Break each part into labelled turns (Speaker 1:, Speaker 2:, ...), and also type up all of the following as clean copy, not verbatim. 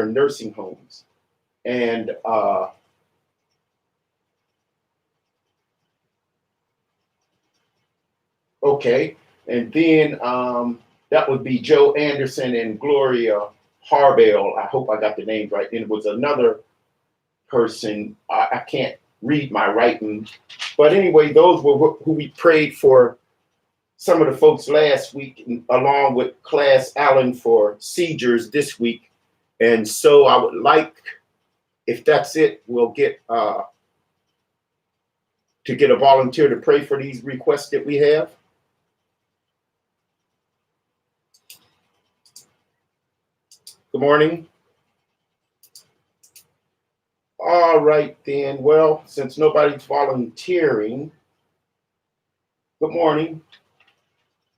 Speaker 1: nursing homes. And okay, and then that would be Joe Anderson and Gloria Harbell. I hope I got the names right. Then it was another person. I can't read my writing, but anyway, those were who we prayed for. Some of the folks last week, along with Class Allen for seizures this week. And so I would like, if that's it, we'll get to get a volunteer to pray for these requests that we have. Good morning. All right, then. Well, since nobody's volunteering, good morning.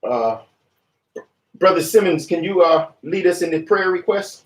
Speaker 1: Brother Simmons, can you lead us in the prayer request?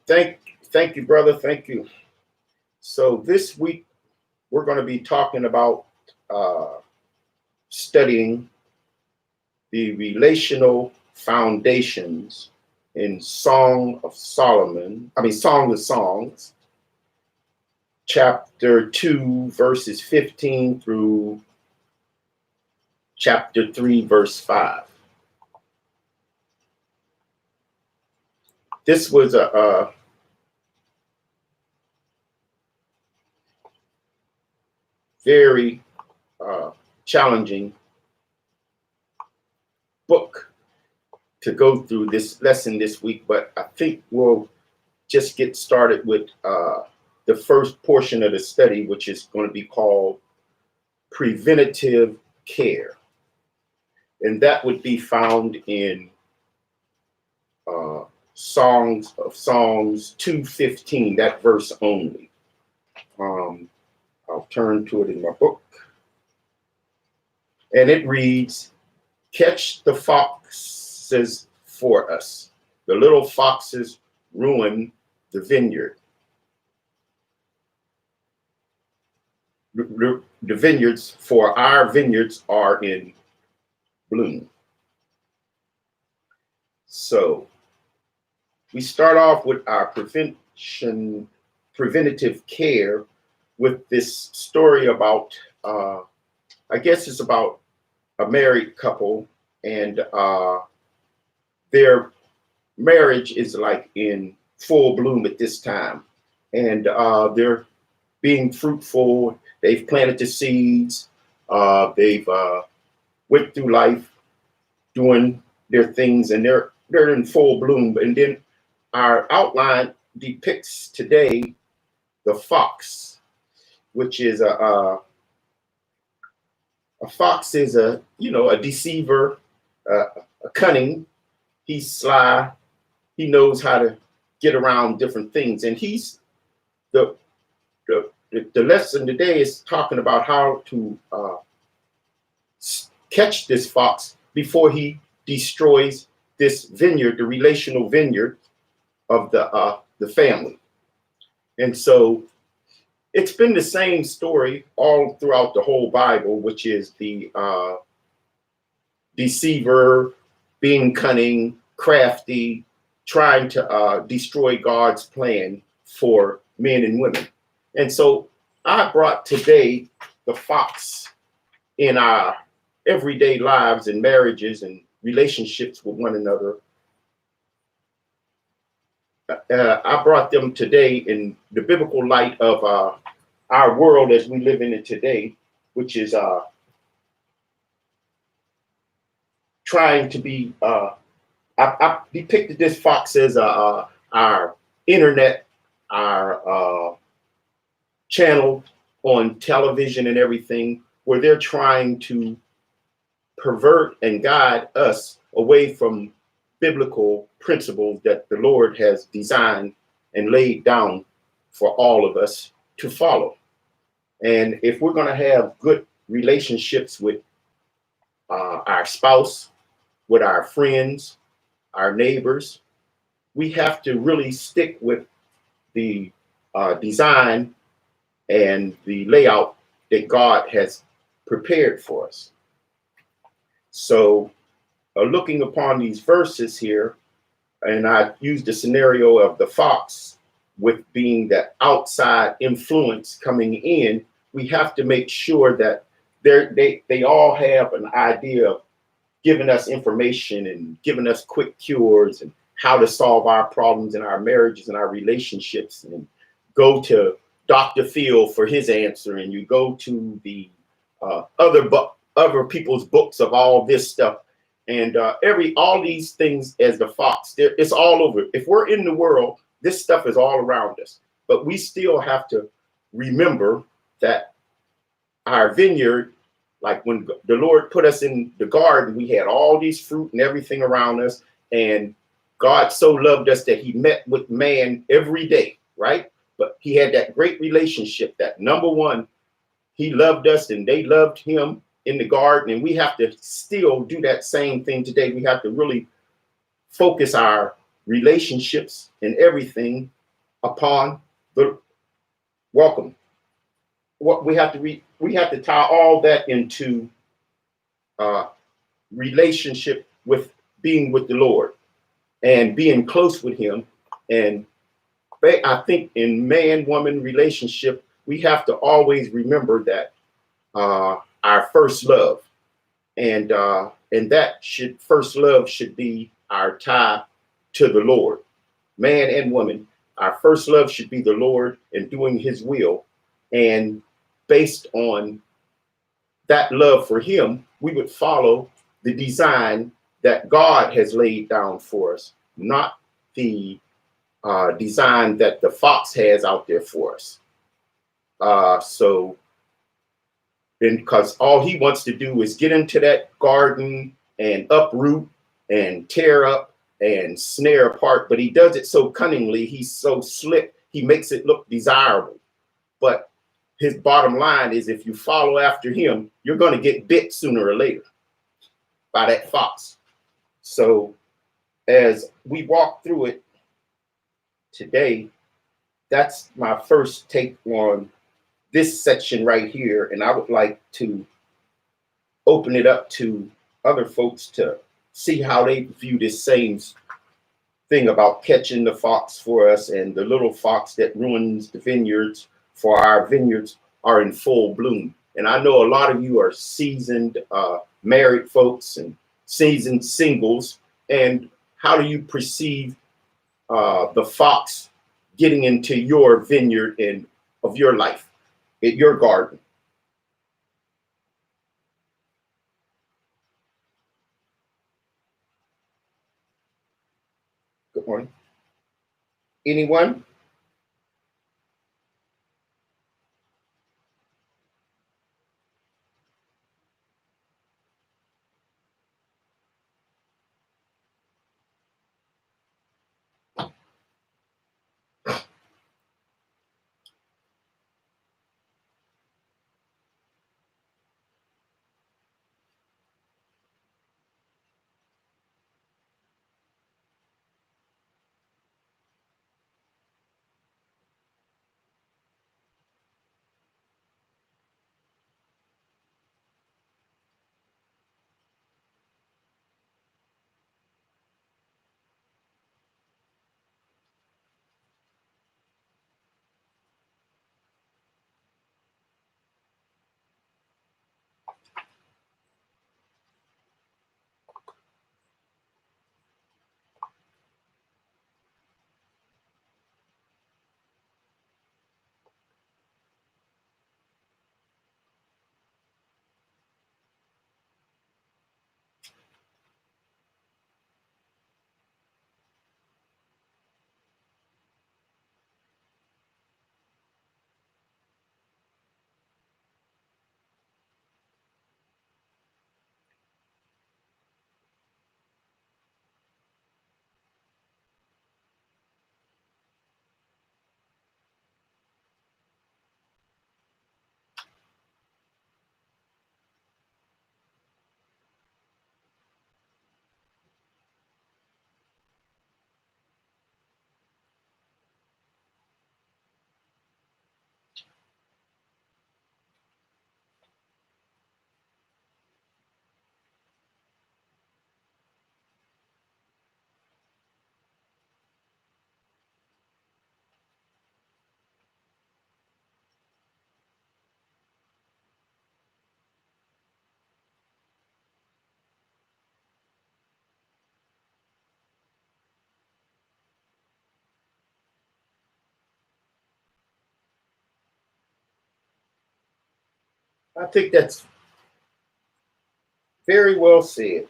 Speaker 1: Thank you, brother. Thank you. So this week we're going to be talking about studying the relational foundations in Song of Solomon. Song of Songs, chapter 2, verses 15 through chapter 3, verse 5. This was a very challenging book to go through this lesson this week, but I think we'll just get started with the first portion of the study, which is going to be called preventative care. And that would be found in Songs of Songs 2:15, that verse only. I'll turn to it in my book. And it reads, "Catch the foxes for us. The little foxes ruin the vineyard." The vineyards, for our vineyards are in bloom. So we start off with our preventative care with this story about, I guess it's about a married couple, and their marriage is like in full bloom at this time. And they're being fruitful. They've planted the seeds. They've went through life doing their things, and they're in full bloom. And then our outline depicts today the fox, which is a fox is a deceiver, a cunning. He's sly. He knows how to get around different things. And he's the lesson today is talking about how to catch this fox before he destroys this vineyard, the relational vineyard of the family. And so it's been the same story all throughout the whole Bible, which is the deceiver, being cunning, crafty, trying to destroy God's plan for men and women. And so I brought today the fox in our everyday lives and marriages and relationships with one another. I brought them today in the biblical light of our world as we live in it today, which is trying to be. I depicted this fox as our internet, our channel on television and everything, where they're trying to pervert and guide us away from biblical principles that the Lord has designed and laid down for all of us to follow. And if we're going to have good relationships with our spouse, with our friends, our neighbors, we have to really stick with the design and the layout that God has prepared for us. So looking upon these verses here, and I used the scenario of the fox with being that outside influence coming in, we have to make sure that they all have an idea of giving us information and giving us quick cures and how to solve our problems in our marriages and our relationships, and go to Dr. Phil for his answer, and you go to the other people's books of all this stuff, and all these things as the fox. It's all over. If we're in the world, this stuff is all around us, but we still have to remember that our vineyard, like when the Lord put us in the garden, we had all these fruit and everything around us, and God so loved us that he met with man every day, right? But he had that great relationship that, number one, he loved us and they loved him in the garden. And we have to still do that same thing today. We have to really focus our relationships and everything upon the welcome. What we have to tie all that into relationship with being with the Lord and being close with him. And I think in man-woman relationship, we have to always remember that our first love, and that first love should be our tie to the Lord. Man and woman, our first love should be the Lord and doing his will. And based on that love for him, we would follow the design that God has laid down for us, not the design that the fox has out there for us. So, because all he wants to do is get into that garden and uproot and tear up and snare apart, but he does it so cunningly. He's so slick. He makes it look desirable. But his bottom line is, if you follow after him, you're going to get bit sooner or later by that fox. So as we walk through it today, that's my first take on this section right here. And I would like to open it up to other folks to see how they view this same thing about catching the fox for us, and the little fox that ruins the vineyards, for our vineyards are in full bloom. And I know a lot of you are seasoned married folks and seasoned singles. And how do you perceive the fox getting into your vineyard and of your life, in your garden? Good morning. Anyone? I think that's very well said.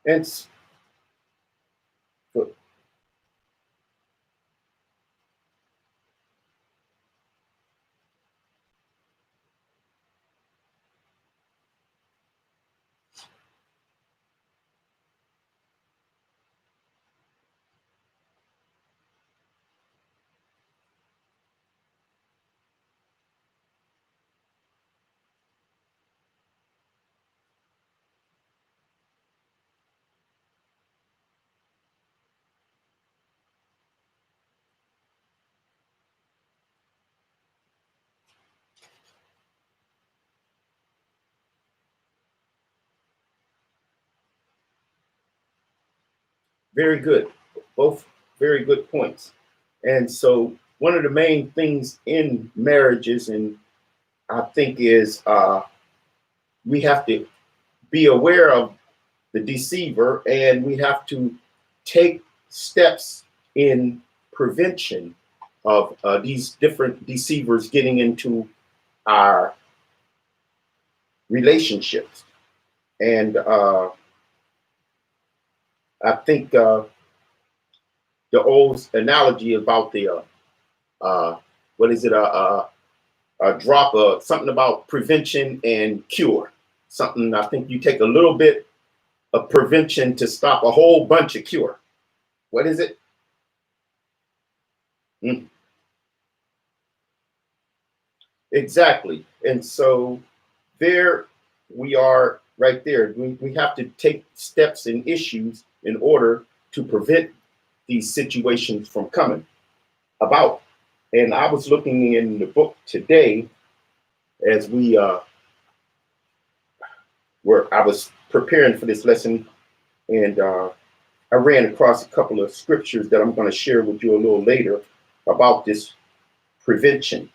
Speaker 1: And very good. Both very good points. And so one of the main things in marriages, and I think is we have to be aware of the deceiver, and we have to take steps in prevention of these different deceivers getting into our relationships. And I think the old analogy about the what is it, a drop of something about prevention and cure. Something, I think you take a little bit of prevention to stop a whole bunch of cure. What is it? Mm, exactly. And so there we are right there. We have to take steps and issues in order to prevent these situations from coming about. And I was looking in the book today as we were, I was preparing for this lesson, and I ran across a couple of scriptures that I'm going to share with you a little later about this prevention.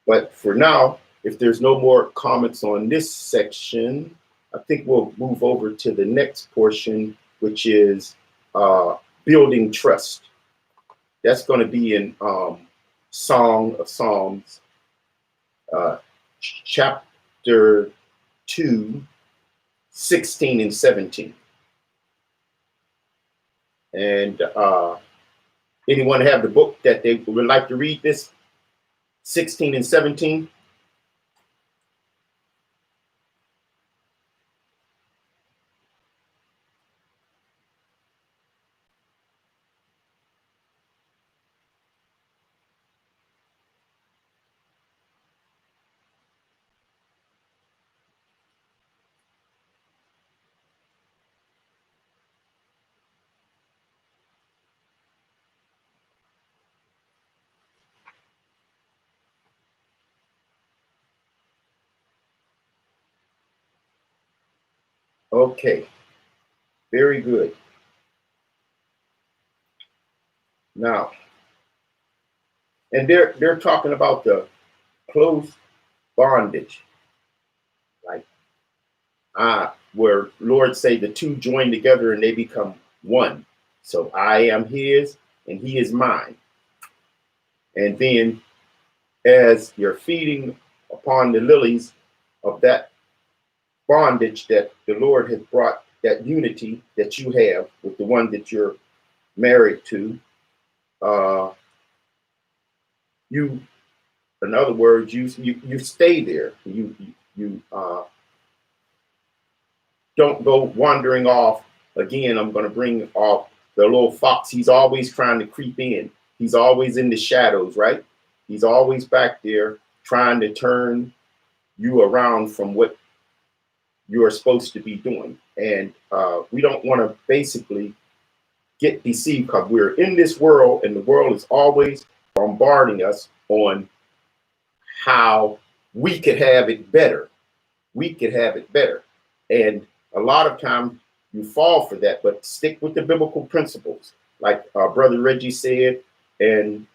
Speaker 1: But for now, if there's no more comments on this section, I think we'll move over to the next portion, which is building trust. That's going to be in Song of Psalms, chapter 2, 16 and 17. And anyone have the book that they would like to read this? 16 and 17. Okay, very good. Now, and they're talking about the close bondage, like where Lord say the two join together and they become one. So I am his and he is mine. And then as you're feeding upon the lilies of that bondage that the Lord has brought, that unity that you have with the one that you're married to, you, in other words, you stay there. You don't go wandering off. Again, I'm going to bring off the little fox. He's always trying to creep in. He's always in the shadows, right? He's always back there trying to turn you around from what you are supposed to be doing. And we don't want to basically get deceived, because we're in this world and the world is always bombarding us on how we could have it better. We could have it better. And a lot of times you fall for that, but stick with the biblical principles. Like Brother Reggie said, and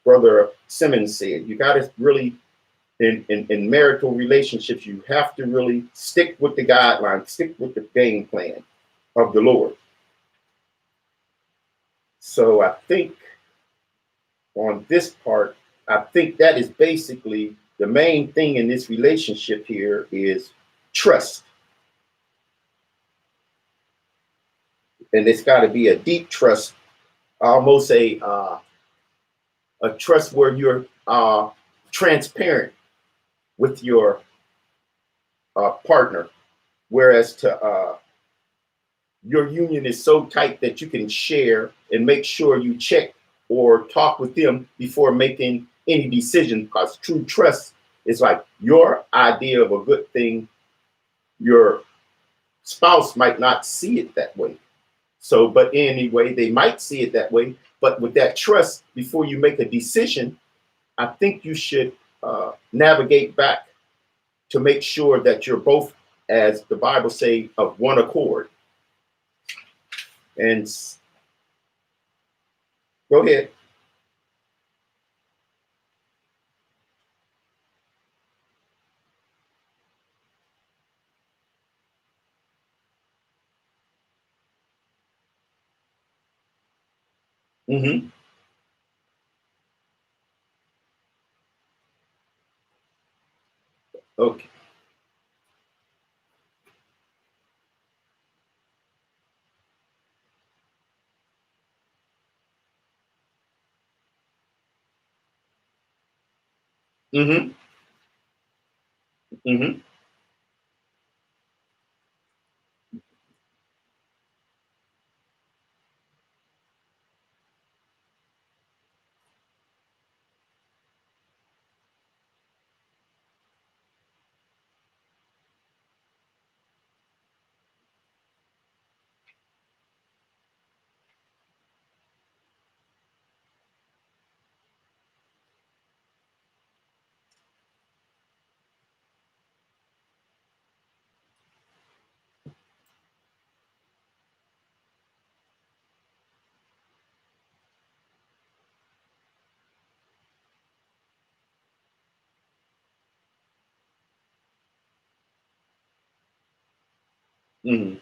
Speaker 1: Brother Simmons said, you got to really, in marital relationships, you have to really stick with the guidelines, stick with the game plan of the Lord. So I think on this part, I think that is basically the main thing in this relationship here is trust. And it's got to be a deep trust, almost a trust where you're transparent with your partner, whereas to your union is so tight that you can share and make sure you check or talk with them before making any decision. Because true trust is like your idea of a good thing, your spouse might not see it that way. So, but anyway, they might see it that way. But with that trust, before you make a decision, I think you should navigate back to make sure that you're both, as the Bible say, of one accord. And go ahead. Mm-hmm. Okay. Mm-hmm. Mm-hmm. Mm-hmm.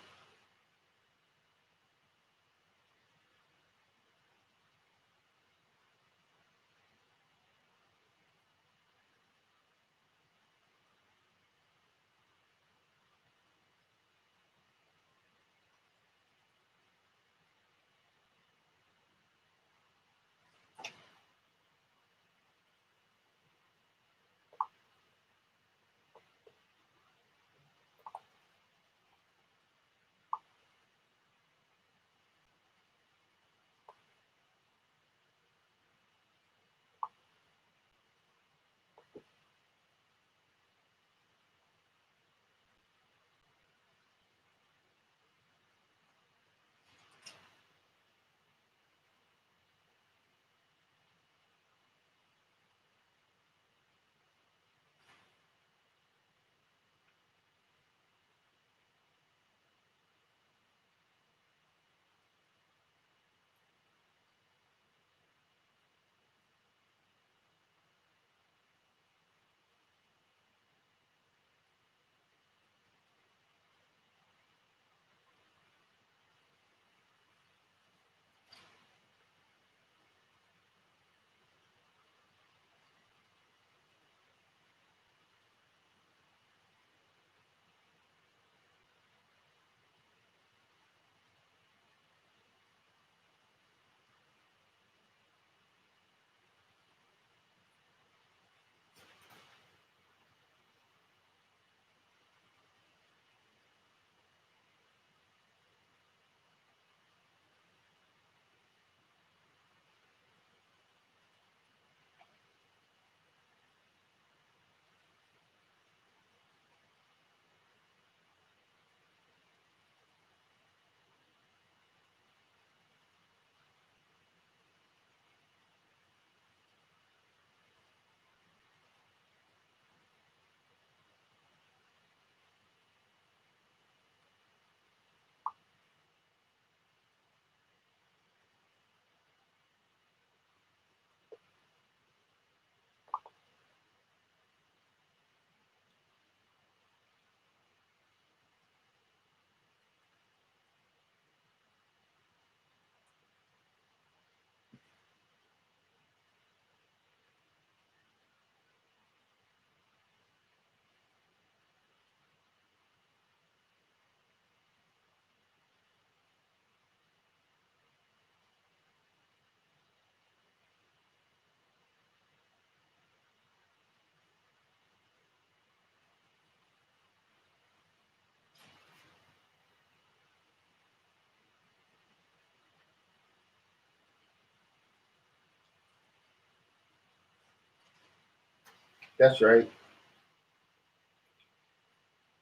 Speaker 1: That's right.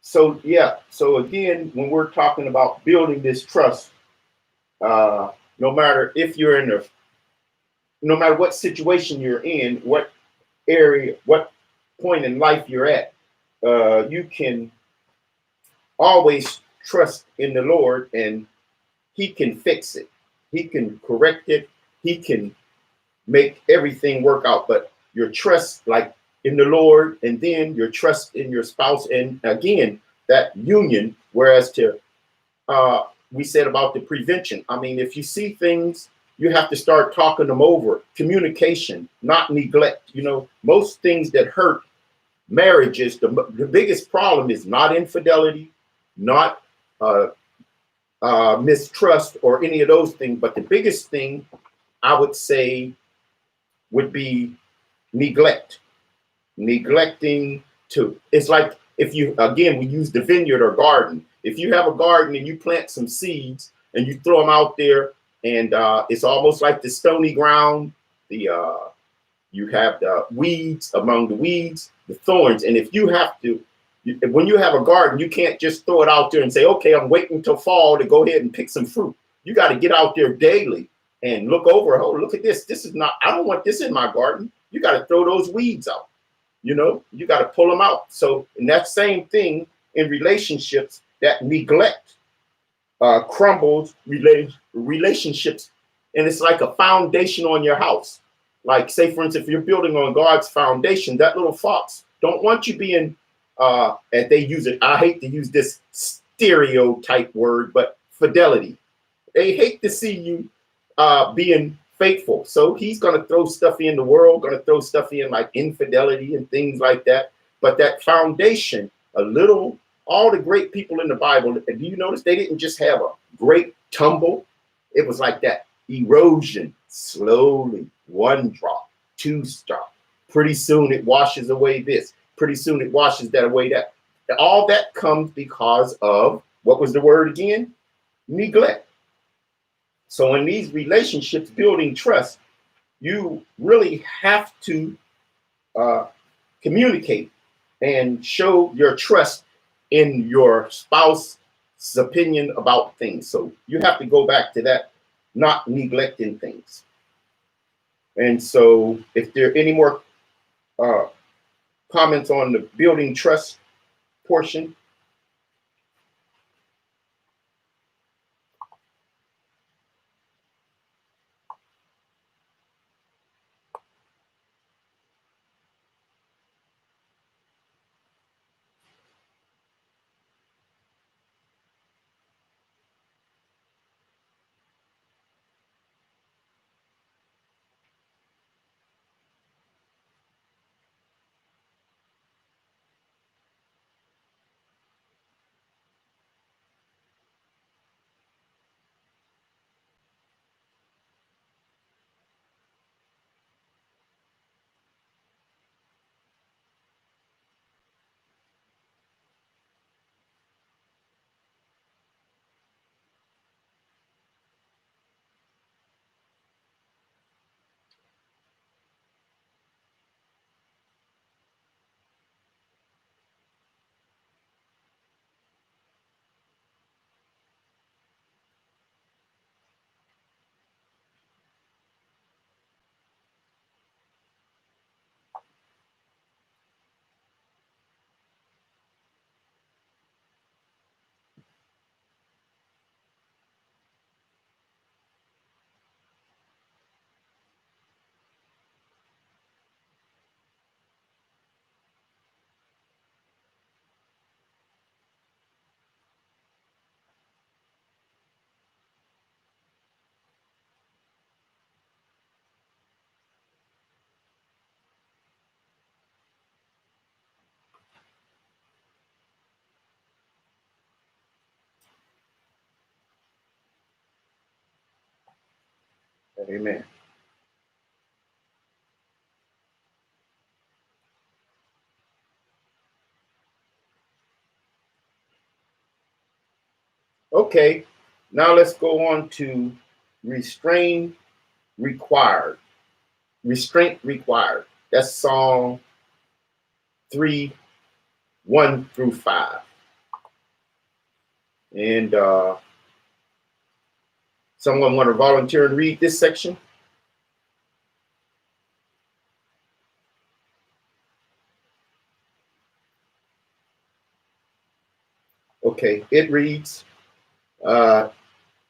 Speaker 1: So yeah. So again, when we're talking about building this trust, no matter if you're in a, no matter what situation you're in, what area, what point in life you're at, you can always trust in the Lord, and He can fix it. He can correct it. He can make everything work out. But your trust, like in the Lord, and then your trust in your spouse, and again that union. Whereas to we said about the prevention. I mean, if you see things, you have to start talking them over. Communication, not neglect. You know, most things that hurt marriages, the biggest problem is not infidelity, not uh, mistrust, or any of those things. But the biggest thing I would say would be neglect. Neglecting to, it's like if you, again, we use the vineyard or garden. If you have a garden and you plant some seeds and you throw them out there, and it's almost like the stony ground, the you have the weeds, among the weeds, the thorns. And if you have to, when you have a garden, you can't just throw it out there and say, okay, I'm waiting till fall to go ahead and pick some fruit. You got to get out there daily and look over. Oh, look at this. This is not, I don't want this in my garden. You got to throw those weeds out. You know, you got to pull them out. So, and that same thing in relationships, that neglect crumbles relationships. And it's like a foundation on your house. Like, say, for instance, if you're building on God's foundation, that little fox don't want you being, and they use it, I hate to use this stereotype word, but fidelity. They hate to see you being faithful. So he's going to throw stuff in the world, going to throw stuff in like infidelity and things like that. But that foundation, a little, all the great people in the Bible, do you notice they didn't just have a great tumble? It was like that erosion, slowly, one drop, two drop. Pretty soon it washes away this. Pretty soon it washes that away that. All that comes because of, what was the word again? Neglect. So in these relationships, building trust, you really have to communicate and show your trust in your spouse's opinion about things. So you have to go back to that, not neglecting things. And so if there are any more comments on the building trust portion. Amen. Okay, now let's go on to restrain required. Restraint required. That's Psalm 3, 1 through 5. And someone want to volunteer and read this section? Okay, it reads,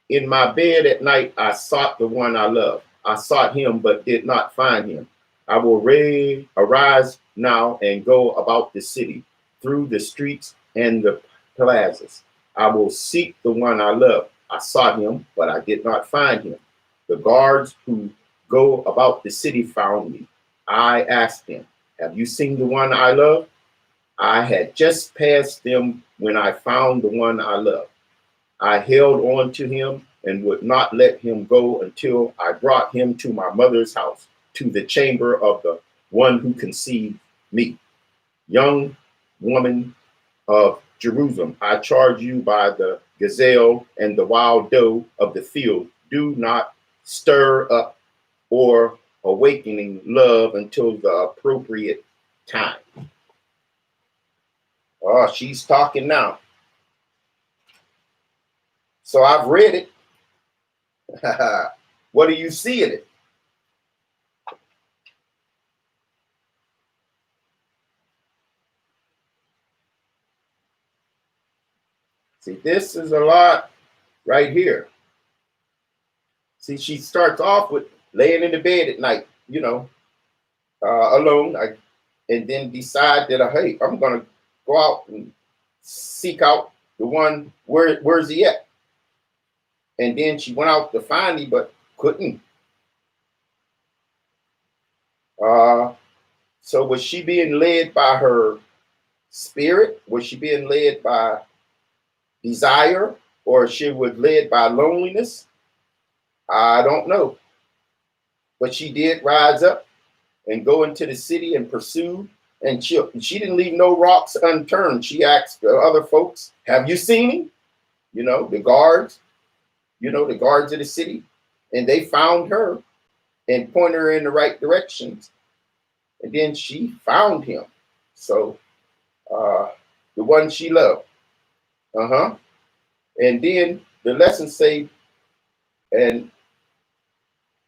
Speaker 1: in my bed at night, I sought the one I love. I sought him, but did not find him. I will arise now and go about the city, through the streets and the plazas. I will seek the one I love. I sought him, but I did not find him. The guards who go about the city found me. I asked them, have you seen the one I love? I had just passed them when I found the one I love. I held on to him and would not let him go until I brought him to my mother's house, to the chamber of the one who conceived me. Young woman of Jerusalem, I charge you by the gazelle and the wild doe of the field, do not stir up or awakening love until the appropriate time. Oh, she's talking now. So I've read it. What do you see in it? See, this is a lot right here. See, she starts off with laying in the bed at night, alone, and then decide that, hey, I'm going to go out and seek out the one, where's he at? And then she went out to find him, but couldn't. So was she being led by her spirit? Was she being led by desire? Or she was led by loneliness? I don't know. But she did rise up and go into the city and pursue. And she didn't leave no rocks unturned. She asked the other folks, have you seen him? The guards, the guards of the city. And they found her and pointed her in the right directions. And then she found him. So the one she loved. And then the lesson say, and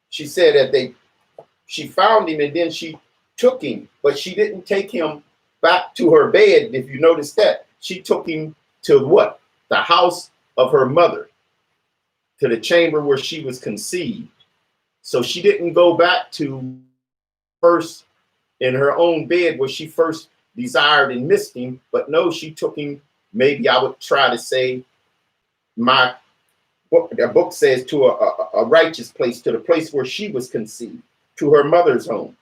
Speaker 1: she said that she found him and then she took him, but she didn't take him back to her bed. If you notice that, she took him to what? The house of her mother, to the chamber where she was conceived. So she didn't go back to first in her own bed where she first desired and missed him, but no, she took him, maybe I would try to say, the book says, to a righteous place, to the place where she was conceived, to her mother's home.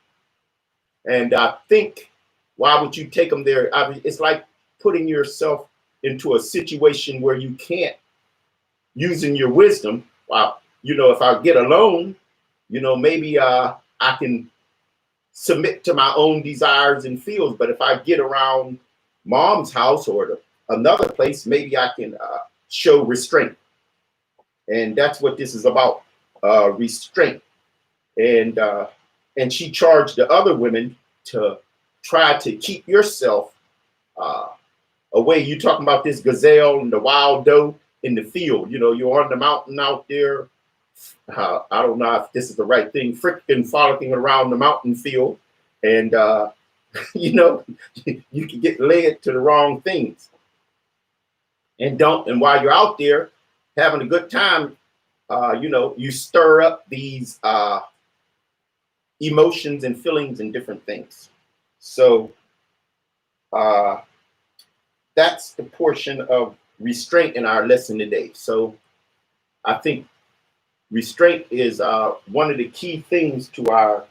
Speaker 1: And I think, why would you take them there? I mean, it's like putting yourself into a situation where you can't, using your wisdom. Well, if I get alone, maybe I can submit to my own desires and feels. But if I get around mom's house or another place, maybe I can show restraint. And that's what this is about, restraint. And she charged the other women to try to keep yourself away. You're talking about this gazelle and the wild doe in the field. You're on the mountain out there. I don't know if this is the right thing, freaking frolicking around the mountain field. And, you can get led to the wrong things. And while you're out there having a good time, you stir up these emotions and feelings and different things. So that's the portion of restraint in our lesson today. So I think restraint is one of the key things to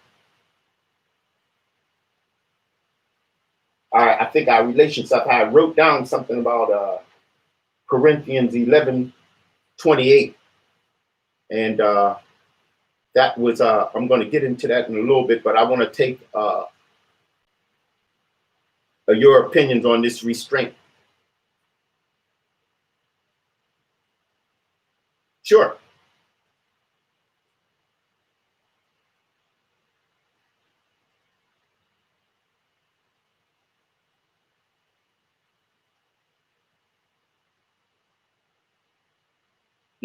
Speaker 1: I think our relationship. I wrote down something about Corinthians 11:28, and that was I'm going to get into that in a little bit, but I want to take your opinions on this restraint. Sure.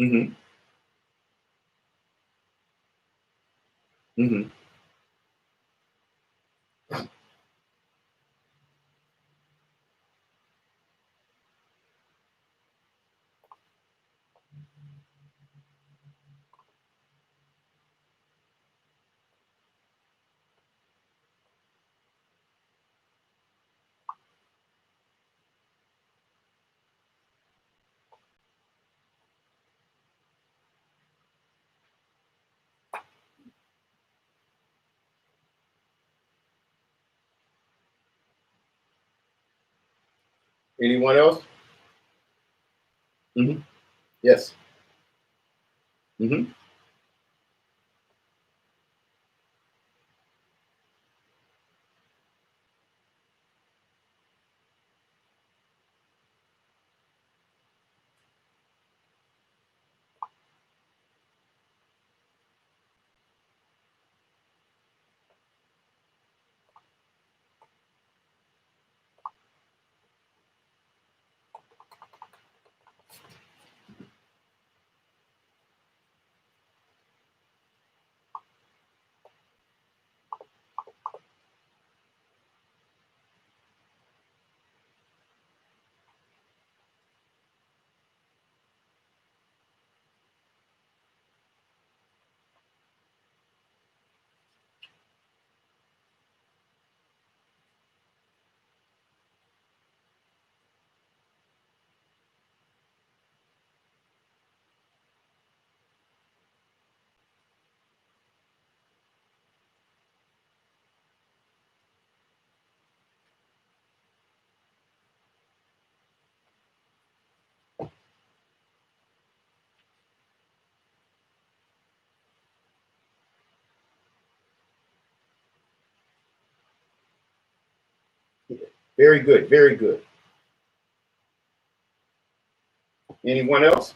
Speaker 1: Mm-hmm. Mm-hmm. Anyone else? Mm-hmm. Yes. Mm-hmm. Very good. Very good. Anyone else?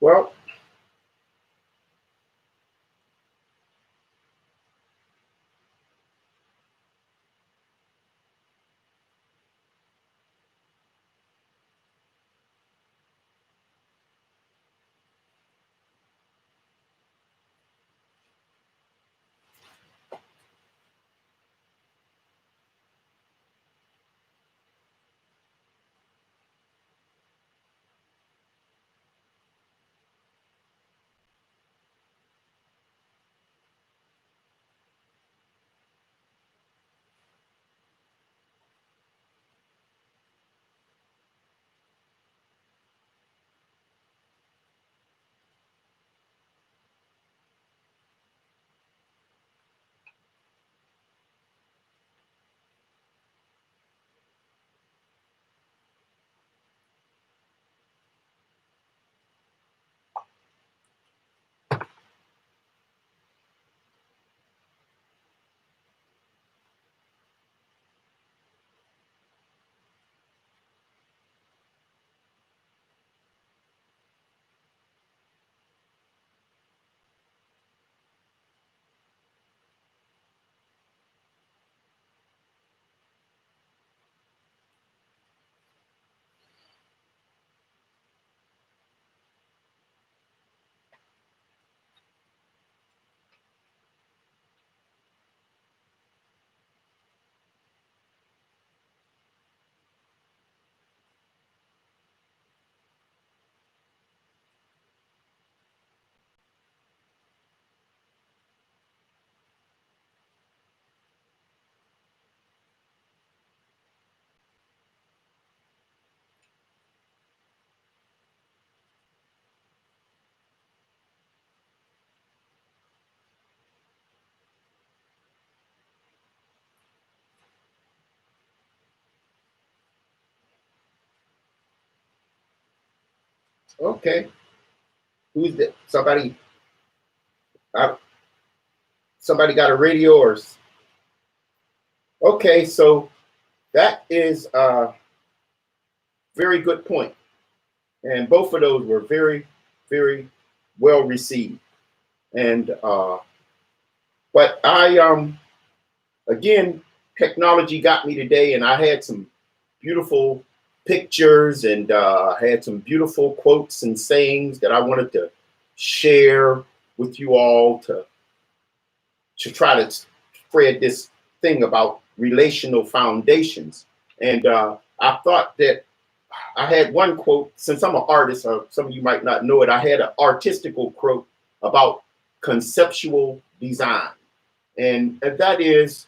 Speaker 1: Well, okay. Who's that? Uh, somebody got a radio or? Okay, so that is a very good point, and both of those were very, very well received. And but I again, technology got me today, and I had some beautiful pictures and had some beautiful quotes and sayings that I wanted to share with you all to try to spread this thing about relational foundations. And I thought that I had one quote, since I'm an artist, or some of you might not know it, I had an artistical quote about conceptual design. And that is,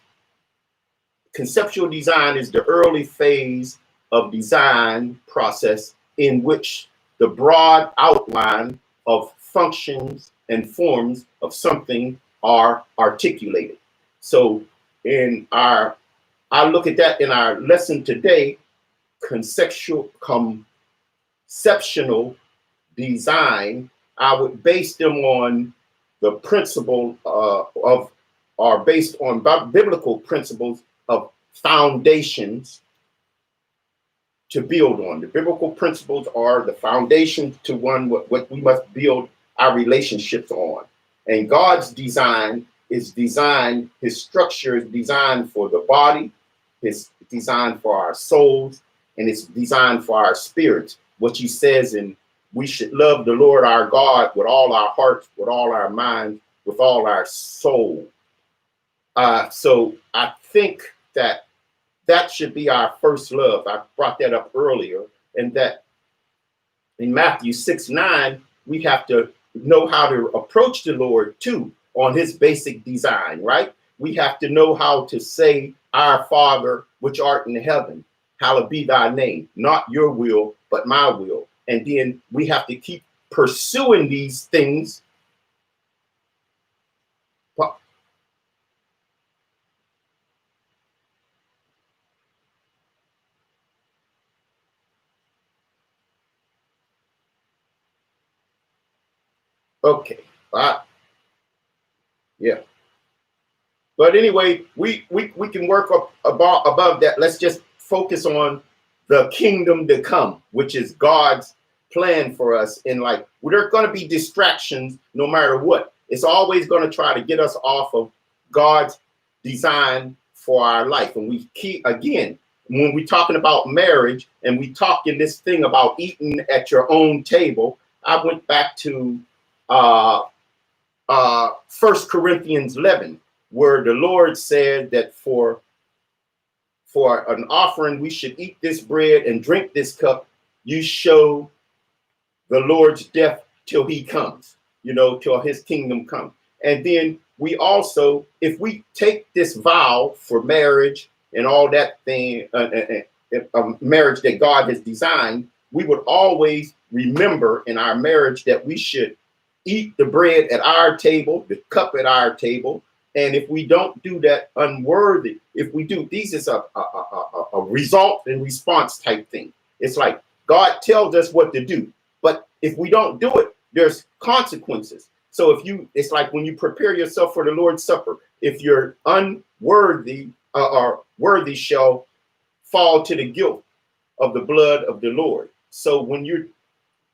Speaker 1: conceptual design is the early phase of design process in which the broad outline of functions and forms of something are articulated. So I look at that in our lesson today, conceptual design. I would base them on the principle of, or based on biblical principles of foundations to build on. The biblical principles are the foundation to what we must build our relationships on. And God's design is designed, his structure is designed for the body, it's designed for our souls, and it's designed for our spirits. What he says in, we should love the Lord our God with all our hearts, with all our minds, with all our soul. So I think that should be our first love. I brought that up earlier, and that in Matthew 6:9, we have to know how to approach the Lord too on his basic design, right? We have to know how to say, our Father, which art in heaven, hallowed be thy name, not your will, but my will. And then we have to keep pursuing these things. Okay. Yeah. But anyway, we can work up above that. Let's just focus on the kingdom to come, which is God's plan for us in life. There are going to be distractions no matter what. It's always going to try to get us off of God's design for our life. And we keep, again, when we're talking about marriage and we talk in this thing about eating at your own table, I went back to 1 Corinthians 11, where the Lord said that for an offering, we should eat this bread and drink this cup. You show the Lord's death till he comes, till his kingdom comes. And then we also, if we take this vow for marriage and all that thing, marriage that God has designed, we would always remember in our marriage that we should eat the bread at our table, the cup at our table. And if we don't do that unworthy, if we do, this is a result and response type thing. It's like God tells us what to do, but if we don't do it, there's consequences. So it's like when you prepare yourself for the Lord's Supper, if you're unworthy or worthy shall fall to the guilt of the blood of the Lord. So when you're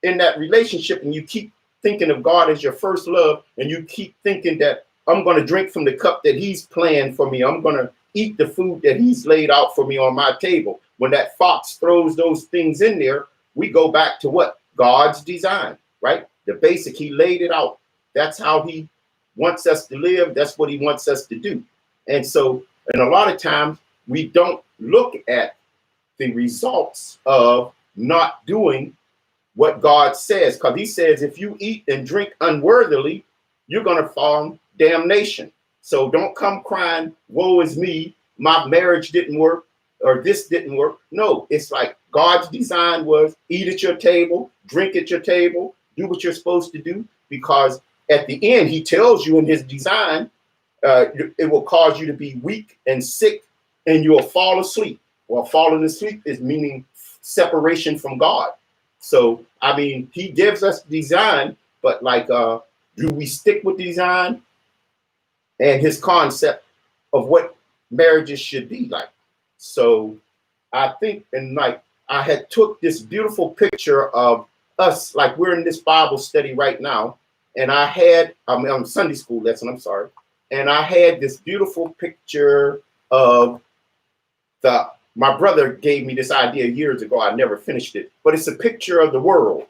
Speaker 1: in that relationship and you keep thinking of God as your first love, and you keep thinking that I'm going to drink from the cup that he's planned for me, I'm going to eat the food that he's laid out for me on my table. When that fox throws those things in there, we go back to what? God's design, right? The basic, he laid it out. That's how he wants us to live. That's what he wants us to do. And so, and a lot of times we don't look at the results of not doing what God says, because he says, if you eat and drink unworthily, you're going to fall damnation. So don't come crying, woe is me, my marriage didn't work, or this didn't work. No, it's like God's design was eat at your table, drink at your table, do what you're supposed to do, because at the end, he tells you in his design, it will cause you to be weak and sick, and you'll fall asleep. Well, falling asleep is meaning separation from God. So, I mean, he gives us design, but like, do we stick with design and his concept of what marriages should be like? So I think, and like, I had took this beautiful picture of us, like we're in this Bible study right now. And I had, on Sunday school lesson, I'm sorry. And I had this beautiful picture of the my brother gave me this idea years ago. I never finished it, but it's a picture of the world,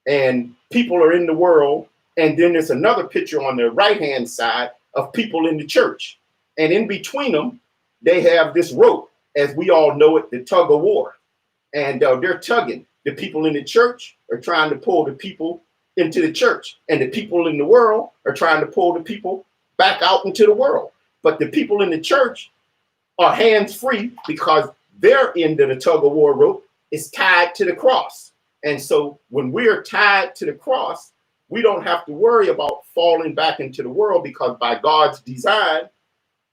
Speaker 1: and people are in the world. And then there's another picture on the right-hand side of people in the church. And in between them, they have this rope, as we all know it, the tug of war. And they're tugging. The people in the church are trying to pull the people into the church. And the people in the world are trying to pull the people back out into the world. But the people in the church are hands-free because their end of the tug of war rope is tied to the cross. And so when we're tied to the cross, we don't have to worry about falling back into the world, because by God's design,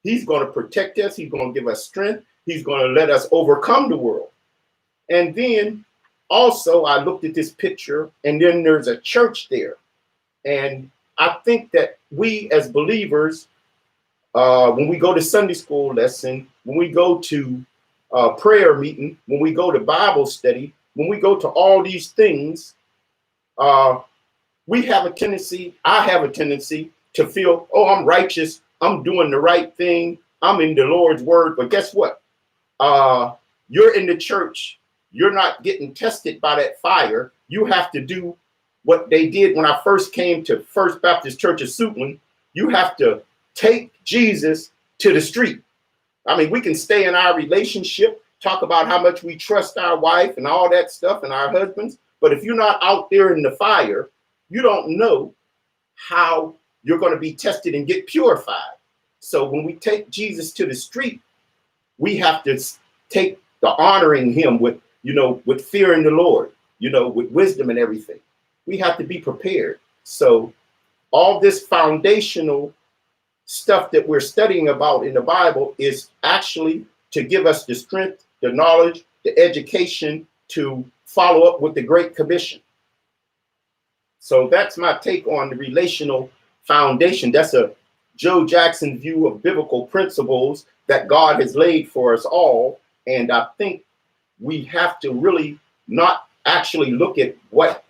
Speaker 1: he's going to protect us. He's going to give us strength. He's going to let us overcome the world. And then also I looked at this picture, and then there's a church there. And I think that we as believers, when we go to Sunday school lesson, when we go to prayer meeting, when we go to Bible study, when we go to all these things, I have a tendency to feel, oh, I'm righteous. I'm doing the right thing. I'm in the Lord's word. But guess what? You're in the church. You're not getting tested by that fire. You have to do what they did when I first came to First Baptist Church of Suitland. You have to take Jesus to the street. I mean, we can stay in our relationship, talk about how much we trust our wife and all that stuff and our husbands. But if you're not out there in the fire, you don't know how you're going to be tested and get purified. So when we take Jesus to the street, we have to take the honoring him with, with fear in the Lord, with wisdom and everything. We have to be prepared. So all this foundational stuff that we're studying about in the Bible is actually to give us the strength, the knowledge, the education to follow up with the Great Commission. So that's my take on the relational foundation. That's a Joe Jackson view of biblical principles that God has laid for us all. And I think we have to really not actually look at what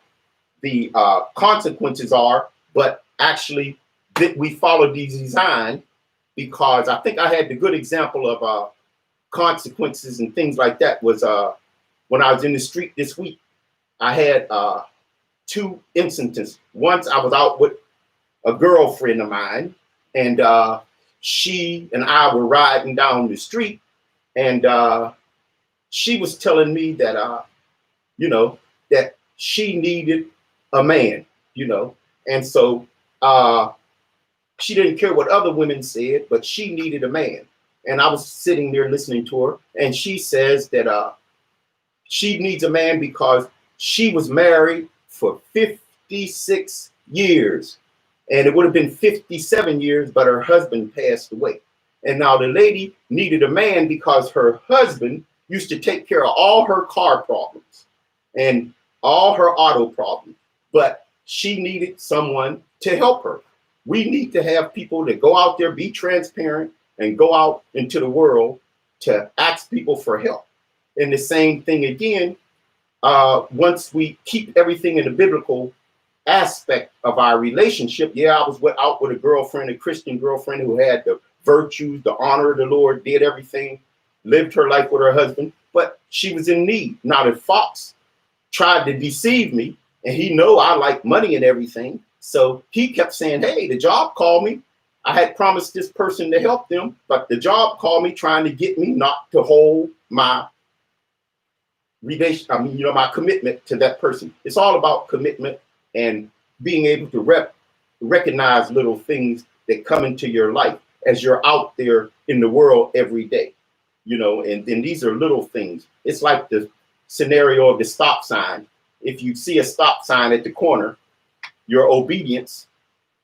Speaker 1: the consequences are, but actually that we follow the design, because I think I had the good example of consequences and things like that was when I was in the street this week. I had two instances. Once I was out with a girlfriend of mine, and she and I were riding down the street, and she was telling me that, that she needed a man, and so she didn't care what other women said, but she needed a man. And I was sitting there listening to her, and she says that she needs a man because she was married for 56 years. And it would have been 57 years, but her husband passed away. And now the lady needed a man because her husband used to take care of all her car problems and all her auto problems. But she needed someone to help her. We need to have people that go out there, be transparent, and go out into the world to ask people for help. And the same thing again, once we keep everything in the biblical aspect of our relationship. Yeah, I was out with a girlfriend, a Christian girlfriend who had the virtues, the honor of the Lord, did everything, lived her life with her husband, but she was in need. Now the fox tried to deceive me, and he know I like money and everything. So he kept saying, hey, the job called me. I had promised this person to help them, but the job called me trying to get me not to hold my relation. My commitment to that person. It's all about commitment and being able to recognize little things that come into your life as you're out there in the world every day, and these are little things. It's like the scenario of the stop sign. If you see a stop sign at the corner, your obedience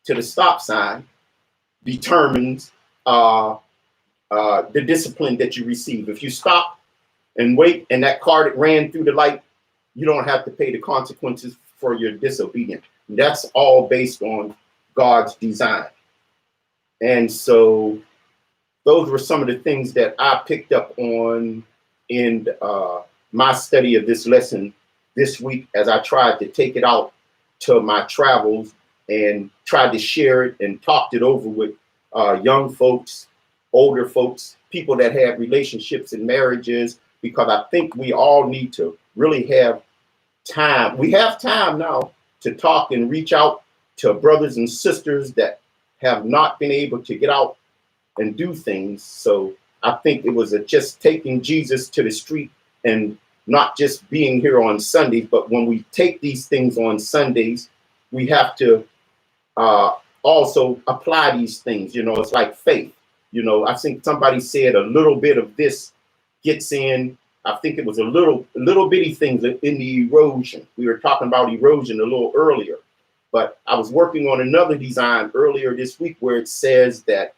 Speaker 1: to the stop sign determines the discipline that you receive. If you stop and wait and that car that ran through the light, you don't have to pay the consequences for your disobedience. That's all based on God's design. And so those were some of the things that I picked up on in my study of this lesson this week, as I tried to take it out to my travels and tried to share it and talked it over with young folks, older folks, people that have relationships and marriages, because I think we all need to really have time. We have time now to talk and reach out to brothers and sisters that have not been able to get out and do things. So I think it was just taking Jesus to the street and not just being here on Sundays, but when we take these things on Sundays, we have to also apply these things. You know, it's like faith. You know, I think somebody said a little bit of this gets in. I think it was a little bitty things in the erosion. We were talking about erosion a little earlier, but I was working on another design earlier this week where it says that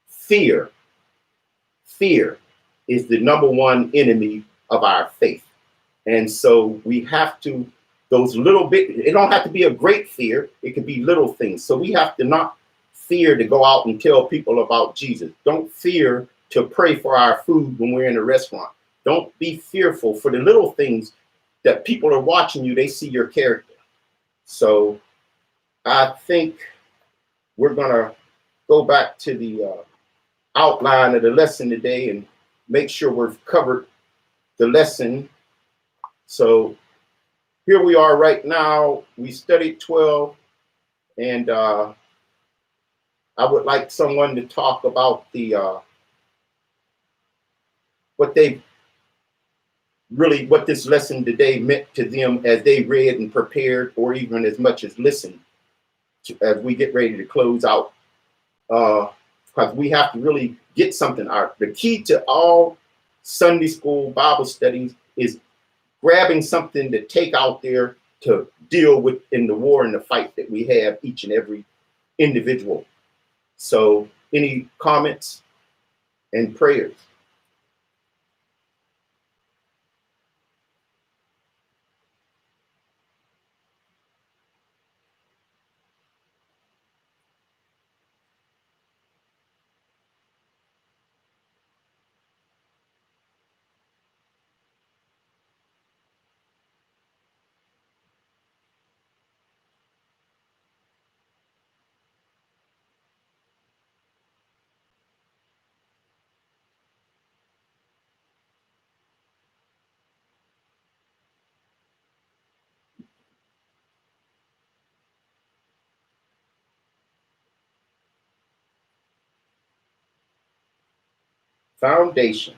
Speaker 1: fear is the number one enemy of our faith. And so we have to, those little bit, it don't have to be a great fear. It could be little things. So we have to not fear to go out and tell people about Jesus. Don't fear to pray for our food when we're in a restaurant. Don't be fearful for the little things that people are watching you. They see your character. So I think we're going to go back to the outline of the lesson today and make sure we've covered the lesson. So here we are right now. We studied 12, and I would like someone to talk about the what this lesson today meant to them as they read and prepared, or even as much as listened as we get ready to close out. Because we have to really get something out. The key to all Sunday school Bible studies is grabbing something to take out there to deal with in the war and the fight that we have, each and every individual. So any comments and prayers? Foundation.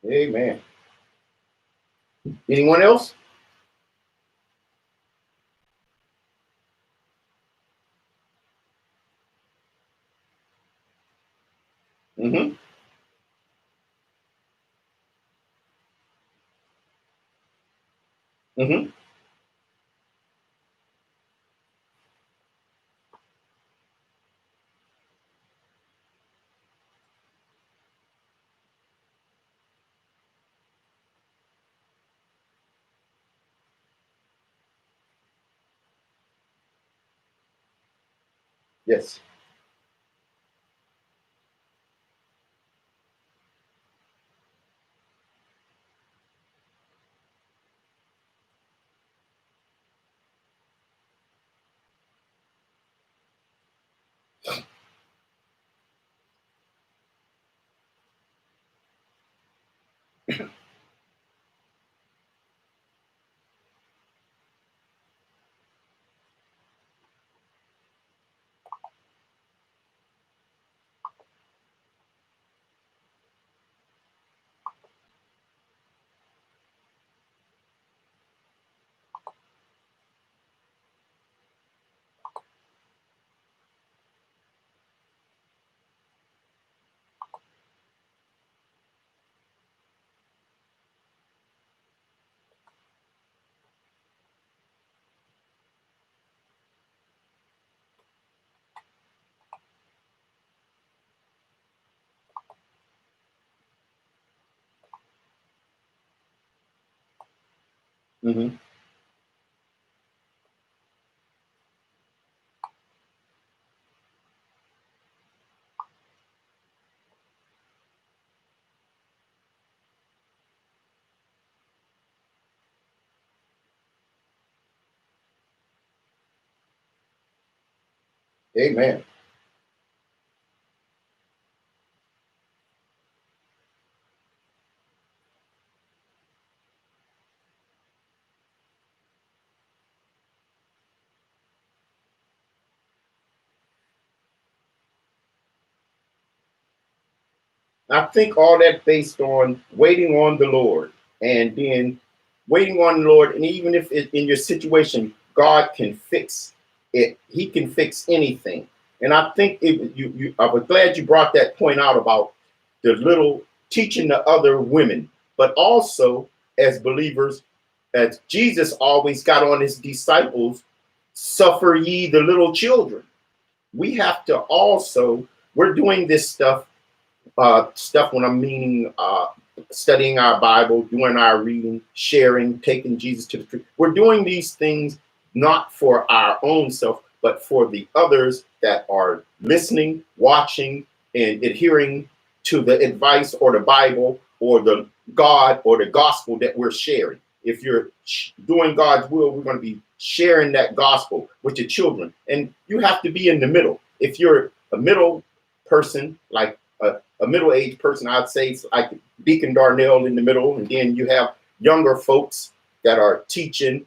Speaker 1: Amen. Anyone else? Mm-hmm. Mm-hmm. Yes. Hmm. Amen. I think all that based on waiting on the Lord and being waiting on the Lord. And even if in your situation, God can fix it, He can fix anything. And I think I was glad you brought that point out about the little teaching the other women, but also as believers, as Jesus always got on his disciples, suffer ye the little children. We have to also, we're doing this stuff when I'm meaning studying our Bible, doing our reading, sharing, taking Jesus to the truth. We're doing these things not for our own self, but for the others that are listening, watching, and adhering to the advice or the Bible or the God or the gospel that we're sharing. If you're doing God's will, we're going to be sharing that gospel with your children. And you have to be in the middle. If you're a middle person, like a middle-aged person, I'd say it's like Deacon Darnell in the middle, and then you have younger folks that are teaching,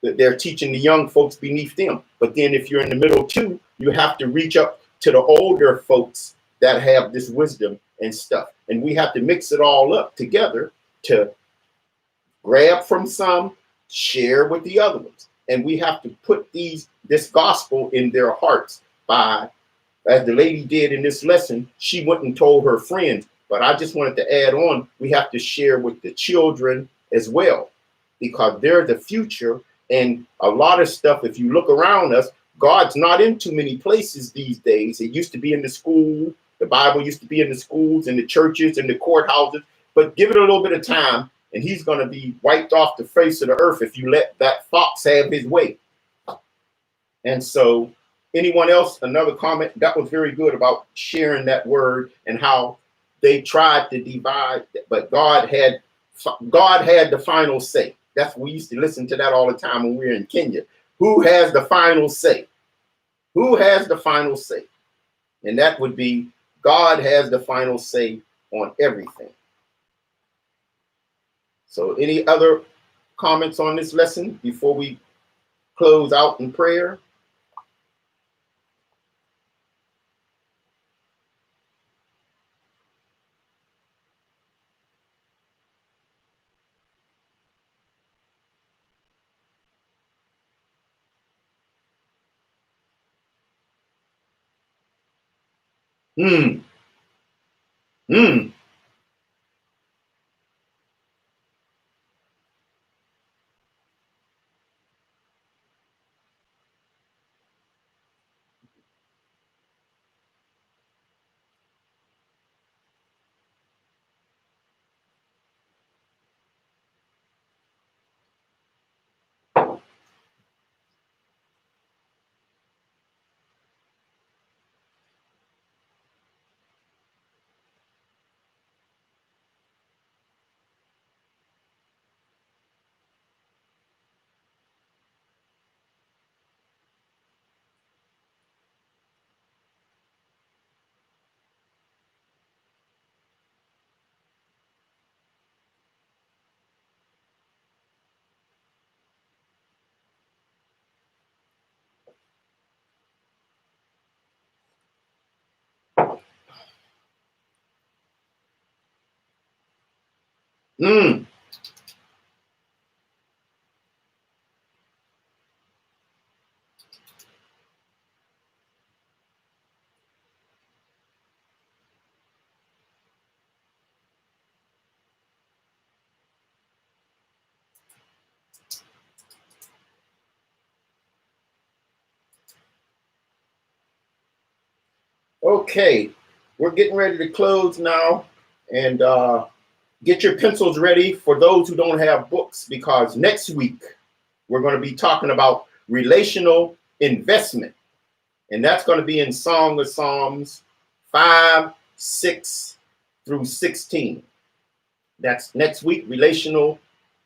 Speaker 1: they're teaching the young folks beneath them. But then if you're in the middle too, you have to reach up to the older folks that have this wisdom and stuff. And we have to mix it all up together to grab from some, share with the other ones. And we have to put this gospel in their hearts by, as the lady did in this lesson, she went and told her friends. But I just wanted to add on, we have to share with the children as well, because they're the future. And a lot of stuff, if you look around us, God's not in too many places these days. It used to be in the school. The Bible used to be in the schools and the churches and the courthouses. But give it a little bit of time, and he's going to be wiped off the face of the earth if you let that fox have his way. And so, anyone else, another comment? That was very good about sharing that word and how they tried to divide, but God had the final say. That's we used to listen to that all the time when we were in Kenya. Who has the final say? Who has the final say? And that would be God has the final say on everything. So, any other comments on this lesson before we close out in prayer? Hmm. Hmm. Mm. Okay, we're getting ready to close now, and get your pencils ready for those who don't have books, because next week we're going to be talking about relational investment, and that's going to be in Song of Psalms 5, 6 through 16. That's next week, relational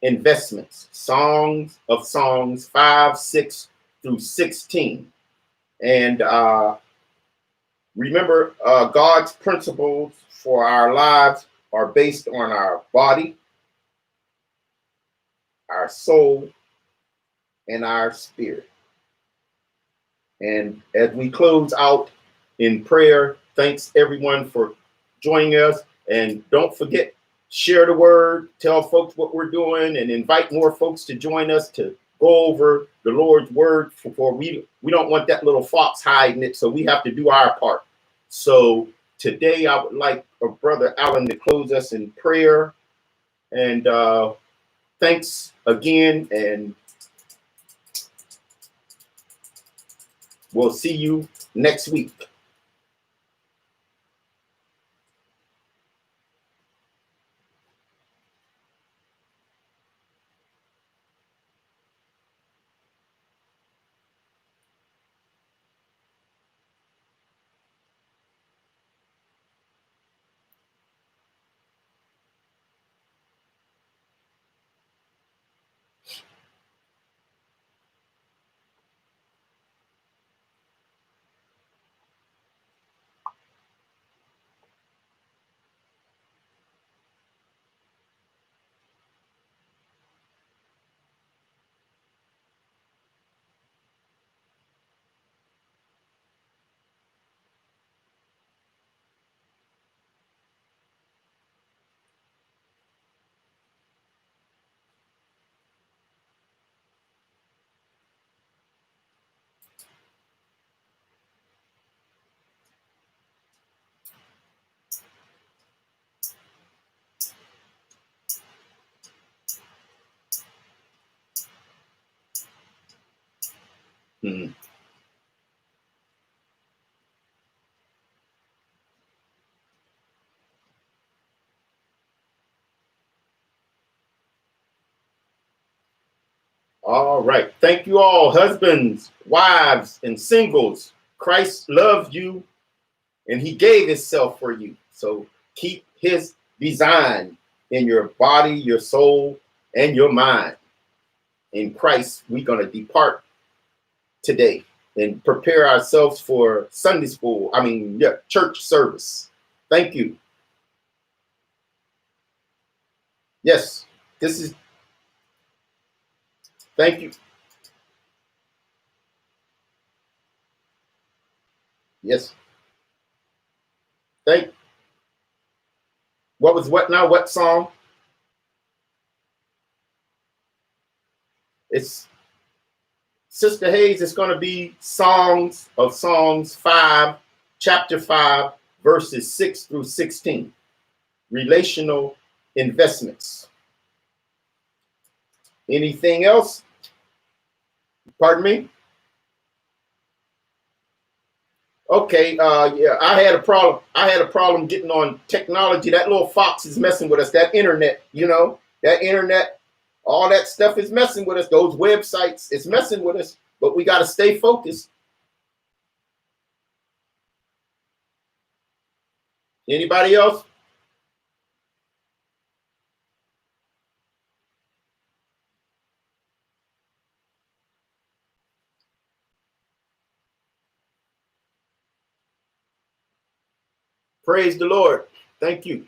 Speaker 1: investments, Songs of Songs 5, 6 through 16. And remember, God's principles for our lives are based on our body, our soul, and our spirit. And as we close out in prayer, thanks everyone for joining us. And don't forget, share the word, tell folks what we're doing, and invite more folks to join us to go over the Lord's word. For we don't want that little fox hiding it, so we have to do our part. So today I would like Brother Allen to close us in prayer. And thanks again, and we'll see you next week. Hmm. All right. Thank you all, husbands, wives, and singles. Christ loves you, and he gave himself for you. So keep his design in your body, your soul, and your mind. In Christ, we're going to depart today and prepare ourselves for Sunday school. Church service. Thank you. Yes, this is, thank you. Yes. Thank, what was what now? What song? It's Sister Hayes. It's going to be Songs of Songs 5, chapter 5, verses 6 through 16. Relational investments. Anything else? Pardon me? Okay, yeah, I had a problem. I had a problem getting on technology. That little fox is messing with us. That internet, that internet, all that stuff is messing with us. Those websites, it's messing with us. But we got to stay focused. Anybody else? Praise the Lord. Thank you.